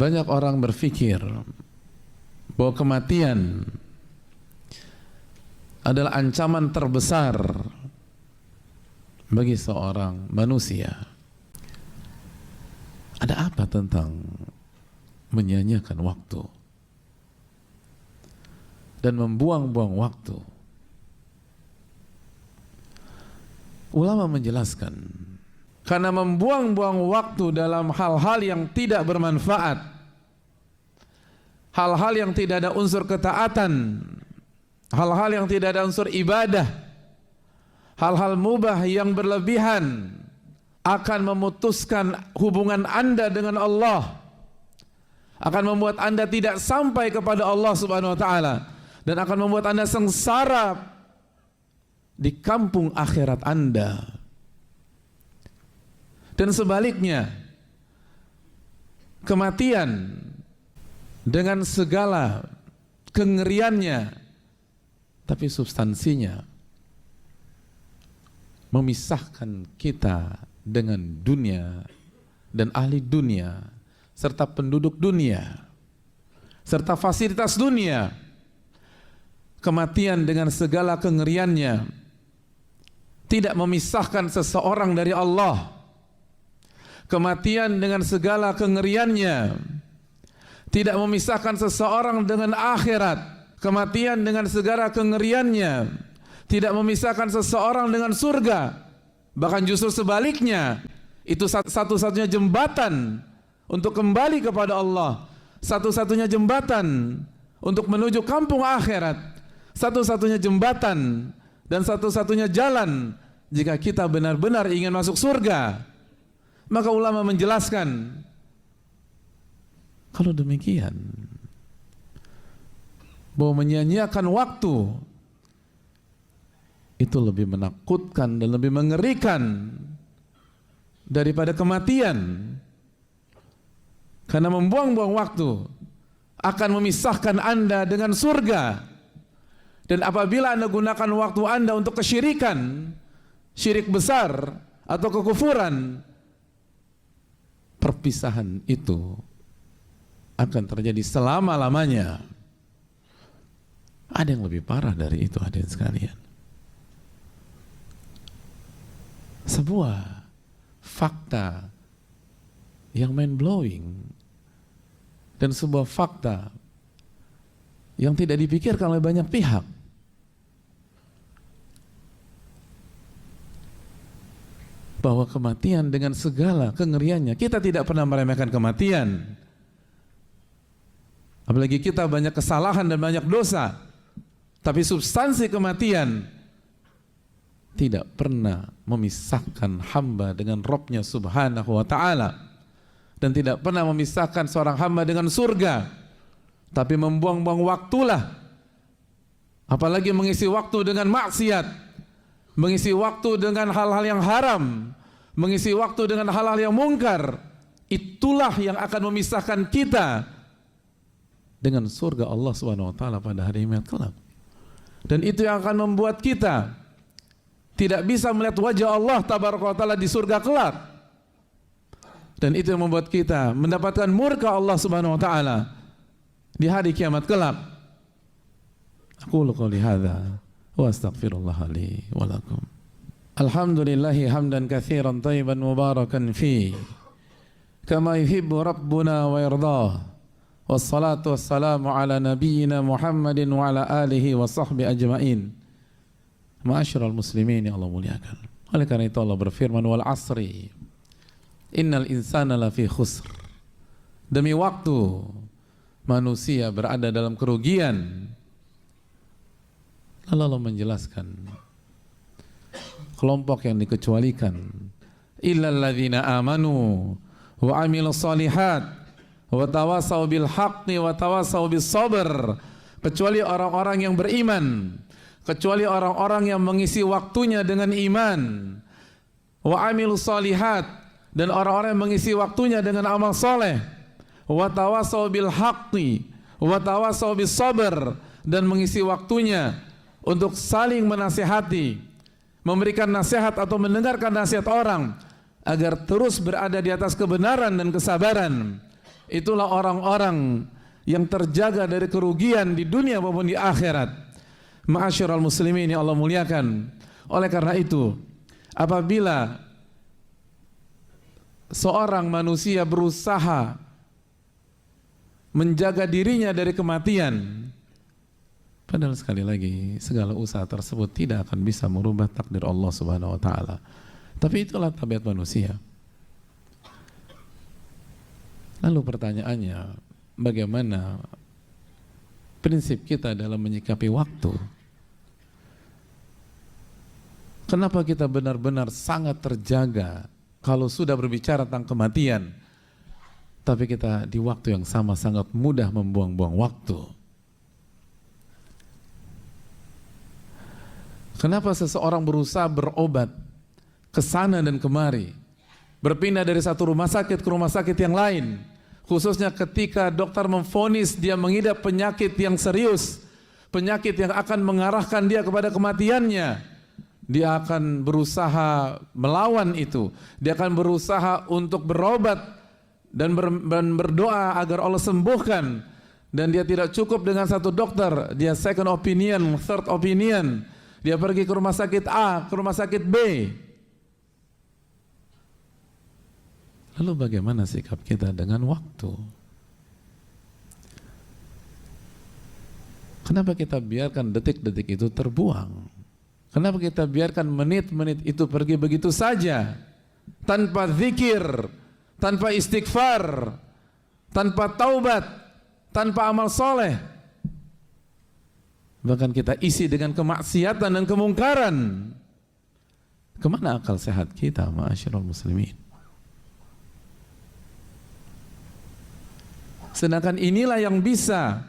Banyak orang berpikir bahwa kematian adalah ancaman terbesar bagi seorang manusia. Ada apa tentang menyanyiakan waktu dan membuang-buang waktu? Ulama menjelaskan, karena membuang-buang waktu dalam hal-hal yang tidak bermanfaat, hal-hal yang tidak ada unsur ketaatan, hal-hal yang tidak ada unsur ibadah, hal-hal mubah yang berlebihan akan memutuskan hubungan Anda dengan Allah, akan membuat Anda tidak sampai kepada Allah Subhanahu wa taala, dan akan membuat Anda sengsara di kampung akhirat Anda. Dan sebaliknya, kematian dengan segala kengeriannya, tapi substansinya memisahkan kita dengan dunia dan ahli dunia serta penduduk dunia serta fasilitas dunia. Kematian dengan segala kengeriannya tidak memisahkan seseorang dari Allah. Kematian dengan segala kengeriannya tidak memisahkan seseorang dengan akhirat. Kematian dengan segala kengeriannya tidak memisahkan seseorang dengan surga. Bahkan justru sebaliknya, itu satu-satunya jembatan untuk kembali kepada Allah, satu-satunya jembatan untuk menuju kampung akhirat, satu-satunya jembatan dan satu-satunya jalan jika kita benar-benar ingin masuk surga. Maka ulama menjelaskan, kalau demikian, bahwa menyia-nyiakan waktu itu lebih menakutkan dan lebih mengerikan daripada kematian. Karena membuang-buang waktu akan memisahkan Anda dengan surga. Dan apabila Anda gunakan waktu Anda untuk kesyirikan, syirik besar atau kekufuran, perpisahan itu akan terjadi selama-lamanya. Ada yang lebih parah dari itu, hadirin sekalian. Sebuah fakta yang mind-blowing dan sebuah fakta yang tidak dipikirkan oleh banyak pihak. Bahwa kematian dengan segala kengeriannya, kita tidak pernah meremehkan kematian. Apalagi kita banyak kesalahan dan banyak dosa. Tapi substansi kematian tidak pernah memisahkan hamba dengan Rabb-Nya Subhanahu wa ta'ala, dan tidak pernah memisahkan seorang hamba dengan surga. Tapi membuang-buang waktulah, apalagi mengisi waktu dengan maksiat, mengisi waktu dengan hal-hal yang haram, mengisi waktu dengan hal-hal yang mungkar, itulah yang akan memisahkan kita dengan surga Allah Subhanahu wa ta'ala pada hari kiamat kelak. Dan itu yang akan membuat kita tidak bisa melihat wajah Allah Tabaraka wa ta'ala di surga kelak. Dan itu yang membuat kita mendapatkan murka Allah Subhanahu wa ta'ala di hari kiamat kelak. Aqulu qouli hadza wa astaghfirullah li wa lakum. Alhamdulillahi hamdan katsiran thayyiban mubarakan fi kama yuhibbu rabbuna wa yardah. Wassalatu wassalamu ala nabiyyina Muhammadin wa ala alihi wa sahbihi ajma'in. Ma'asyiral muslimin yang Allah muliakan. Oleh karena itu Allah berfirman, wal asri innal insana lafi khusr. Demi waktu manusia berada dalam kerugian. Lalu Allah menjelaskan kelompok yang dikecualikan, illal ladzina amanu wa amilus solihat wa tawasaw bil haqqi wa tawasaw bis sabr. Kecuali orang-orang yang beriman, kecuali orang-orang yang mengisi waktunya dengan iman, wa amilus solihat, dan orang-orang yang mengisi waktunya dengan amal soleh, wa tawasaw bil haqqi wa tawasaw bis sabr, dan mengisi waktunya untuk saling menasihati, memberikan nasihat atau mendengarkan nasihat orang agar terus berada di atas kebenaran dan kesabaran. itulah orang-orang yang terjaga dari kerugian di dunia maupun di akhirat. Ma'asyiral muslimin yang Allah muliakan. Oleh karena itu, apabila seorang manusia berusaha menjaga dirinya dari kematian, padahal sekali lagi segala usaha tersebut tidak akan bisa merubah takdir Allah Subhanahu wa taala. Tapi itulah tabiat manusia. Lalu pertanyaannya, bagaimana prinsip kita dalam menyikapi waktu? Kenapa kita benar-benar sangat terjaga kalau sudah berbicara tentang kematian, tapi kita di waktu yang sama sangat mudah membuang-buang waktu? Kenapa seseorang berusaha berobat ke sana dan kemari, berpindah dari satu rumah sakit ke rumah sakit yang lain, khususnya ketika dokter memvonis dia mengidap penyakit yang serius, penyakit yang akan mengarahkan dia kepada kematiannya? Dia akan berusaha melawan itu. Dia akan berusaha untuk berobat dan berdoa agar Allah sembuhkan. Dan dia tidak cukup dengan satu dokter, dia second opinion, third opinion. Dia pergi ke rumah sakit A, ke rumah sakit B. Lalu bagaimana sikap kita dengan waktu? Kenapa kita biarkan detik-detik itu terbuang? Kenapa kita biarkan menit-menit itu pergi begitu saja, tanpa zikir, tanpa istighfar, tanpa taubat, tanpa amal soleh? Bahkan kita isi dengan kemaksiatan dan kemungkaran. Kemana akal sehat kita, ma'asyiral muslimin? Sedangkan inilah yang bisa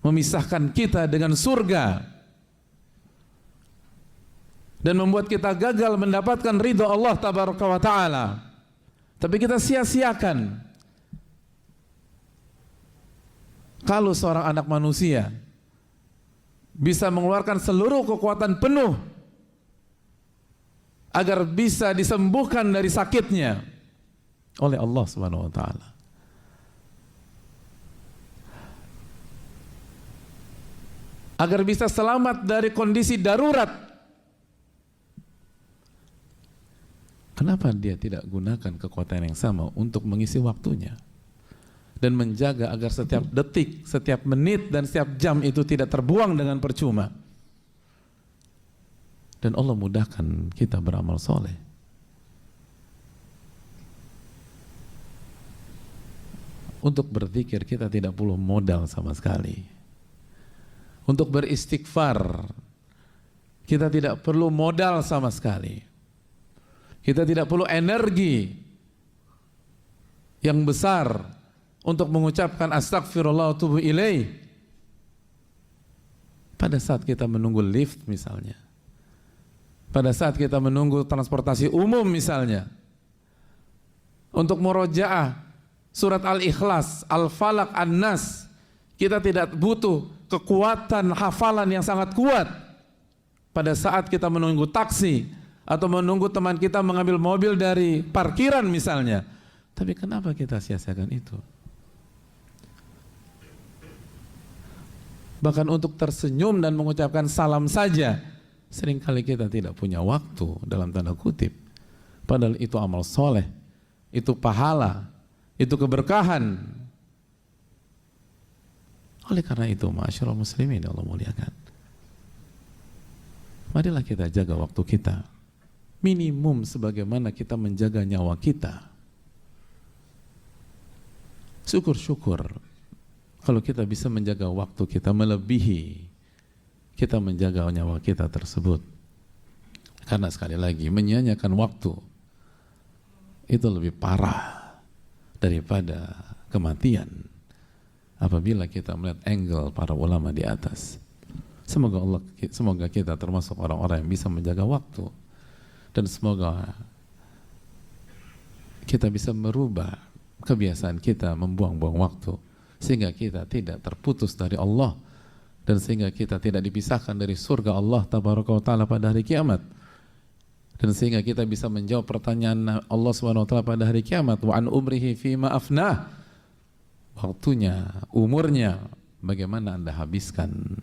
memisahkan kita dengan surga dan membuat kita gagal mendapatkan ridha Allah tabaraka wa ta'ala. Tapi kita sia-siakan. Kalau seorang anak manusia bisa mengeluarkan seluruh kekuatan penuh agar bisa disembuhkan dari sakitnya oleh Allah Subhanahu wa ta'ala, agar bisa selamat dari kondisi darurat, kenapa dia tidak gunakan kekuatan yang sama untuk mengisi waktunya dan menjaga agar setiap detik, setiap menit dan setiap jam itu tidak terbuang dengan percuma? Dan Allah mudahkan kita beramal soleh. Untuk berzikir kita tidak perlu modal sama sekali. Untuk beristighfar kita tidak perlu modal sama sekali. Kita tidak perlu energi yang besar untuk mengucapkan astagfirullah wa atubu ilaih pada saat kita menunggu lift misalnya, pada saat kita menunggu transportasi umum misalnya. Untuk murojaah surat Al-Ikhlas, Al-Falaq, An-Nas, kita tidak butuh kekuatan hafalan yang sangat kuat. Pada saat kita menunggu taksi atau menunggu teman kita mengambil mobil dari parkiran misalnya. Tapi kenapa kita sia-siakan itu? Bahkan untuk tersenyum dan mengucapkan salam saja seringkali kita tidak punya waktu, dalam tanda kutip. Padahal itu amal soleh, itu pahala, itu keberkahan. Oleh karena itu, ma'asyiral muslimin Allah muliakan, marilah kita jaga waktu kita minimum sebagaimana kita menjaga nyawa kita. Syukur-syukur kalau kita bisa menjaga waktu kita melebihi kita menjaga nyawa kita tersebut. Karena sekali lagi, menyia-nyiakan waktu itu lebih parah daripada kematian apabila kita melihat angle para ulama di atas. Semoga kita termasuk orang-orang yang bisa menjaga waktu. Dan semoga kita bisa merubah kebiasaan kita membuang-buang waktu, sehingga kita tidak terputus dari Allah, dan sehingga kita tidak dipisahkan dari surga Allah tabaraka wa ta'ala pada hari kiamat. Dan sehingga kita bisa menjawab pertanyaan Allah Subhanahu wa taala pada hari kiamat, wa an umrihi fima afnah. Waktunya, umurnya bagaimana Anda habiskan?